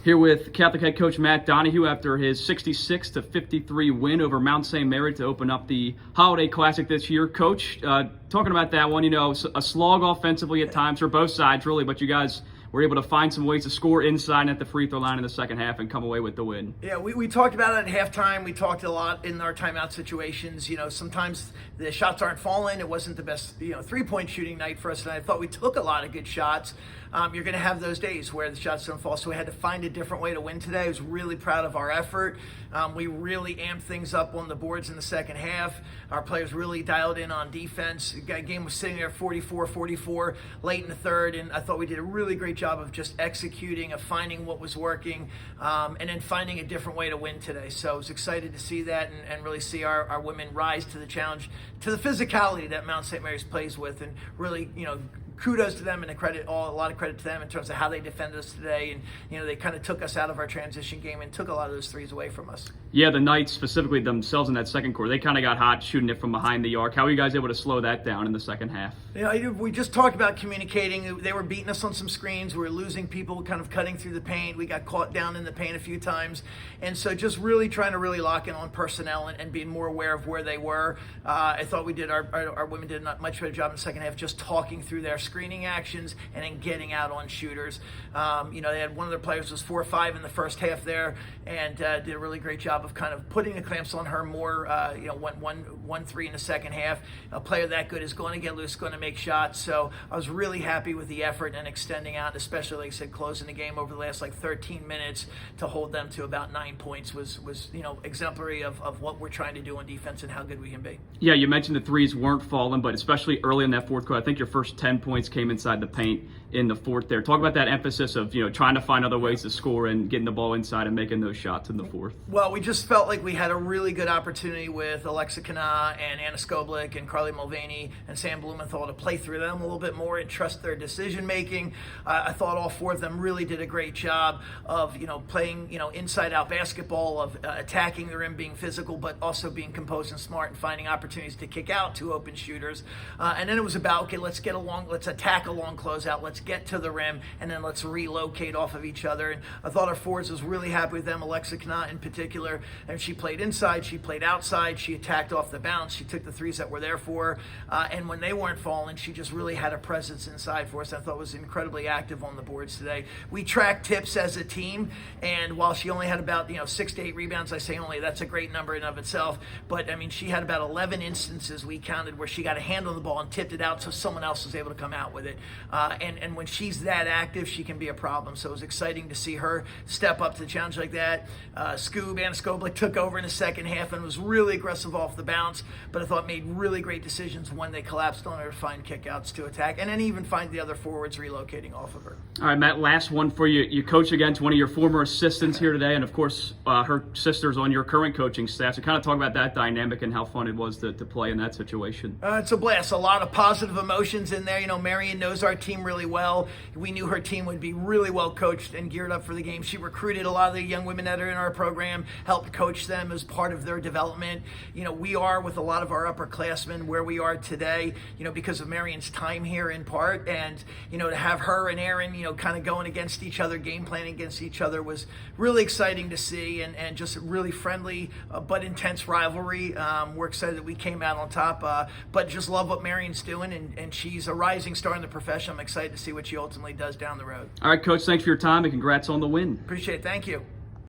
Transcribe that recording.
Here with Catholic head coach Matt Donahue after his 66-53 win over Mount St. Mary to open up the Holiday Classic this year. Coach, talking about that one, a slog offensively at times for both sides, really, but you guys were able to find some ways to score inside and at the free throw line in the second half and come away with the win. Yeah, we talked about it at halftime. We talked a lot in our timeout situations. Sometimes the shots aren't falling. It wasn't the best, three-point shooting night for us tonight. I thought we took a lot of good shots. You're going to have those days where the shots don't fall, so we had to find a different way to win today. I was really proud of our effort. We really amped things up on the boards in the second half. Our players really dialed in on defense. The game was sitting there 44-44 late in the third, and I thought we did a really great job of just executing, of finding what was working, and then finding a different way to win today. So I was excited to see that and really see our women rise to the challenge, to the physicality that Mount St. Mary's plays with, and really, kudos to them and a lot of credit to them in terms of how they defended us today. And, they kind of took us out of our transition game and took a lot of those threes away from us. Yeah, the Knights specifically themselves in that second quarter, they kind of got hot shooting it from behind the arc. How were you guys able to slow that down in the second half? We just talked about communicating. They were beating us on some screens. We were losing people kind of cutting through the paint. We got caught down in the paint a few times. And so just really trying to lock in on personnel and being more aware of where they were. I thought our women did a much better job in the second half just talking through their screening actions and then getting out on shooters. They had one of their players was 4-5 in the first half there and did a really great job of kind of putting the clamps on her more, 1-3 in the second half. A player that good is going to get loose, going to make shots. So I was really happy with the effort and extending out, especially, like I said, closing the game over the last 13 minutes to hold them to about 9 points was exemplary of what we're trying to do on defense and how good we can be. Yeah, you mentioned the threes weren't falling, but especially early in that fourth quarter, I think your first 10 points came inside the paint in the fourth there. Talk about that emphasis of, trying to find other ways to score and getting the ball inside and making those shots in the fourth. Well, we just felt like we had a really good opportunity with Alexa Kana and Anna Skoblik and Carly Mulvaney and Sam Blumenthal to play through them a little bit more and trust their decision making. I thought all four of them really did a great job of, playing, inside out basketball, of attacking the rim, being physical, but also being composed and smart and finding opportunities to kick out to open shooters. And then it was about, okay, let's attack a long closeout, let's get to the rim, and then let's relocate off of each other. And I thought our forwards was really happy with them, Alexa Kana in particular, and she played inside, she played outside, she attacked off the bounce, she took the threes that were there for her, and when they weren't falling, she just really had a presence inside for us. I thought was incredibly active on the boards today. We tracked tips as a team, and while she only had about 6 to 8 rebounds, I say only, that's a great number in of itself, but she had about 11 instances we counted where she got a hand on the ball and tipped it out so someone else was able to come out with it. And when she's that active, she can be a problem. So it was exciting to see her step up to the challenge like that. Anna Skoblik took over in the second half and was really aggressive off the bounce, but I thought made really great decisions when they collapsed on her to find kickouts to attack, and then even find the other forwards relocating off of her. All right, Matt, last one for you. You coach against one of your former assistants here today, and of course, her sister's on your current coaching staff. So kind of talk about that dynamic and how fun it was to play in that situation. It's a blast. A lot of positive emotions in there. Marion knows our team really well. We knew her team would be really well coached and geared up for the game. She recruited a lot of the young women that are in our program, helped coach them as part of their development. We are, with a lot of our upperclassmen, where we are today, because of Marion's time here in part. And, to have her and Erin, kind of going against each other, game planning against each other was really exciting to see, and just a really friendly but intense rivalry. We're excited that we came out on top, but just love what Marion's doing, and she's a rising star in the profession. I'm excited to see what she ultimately does down the road. All right, Coach, thanks for your time, and congrats on the win. Appreciate it. Thank you.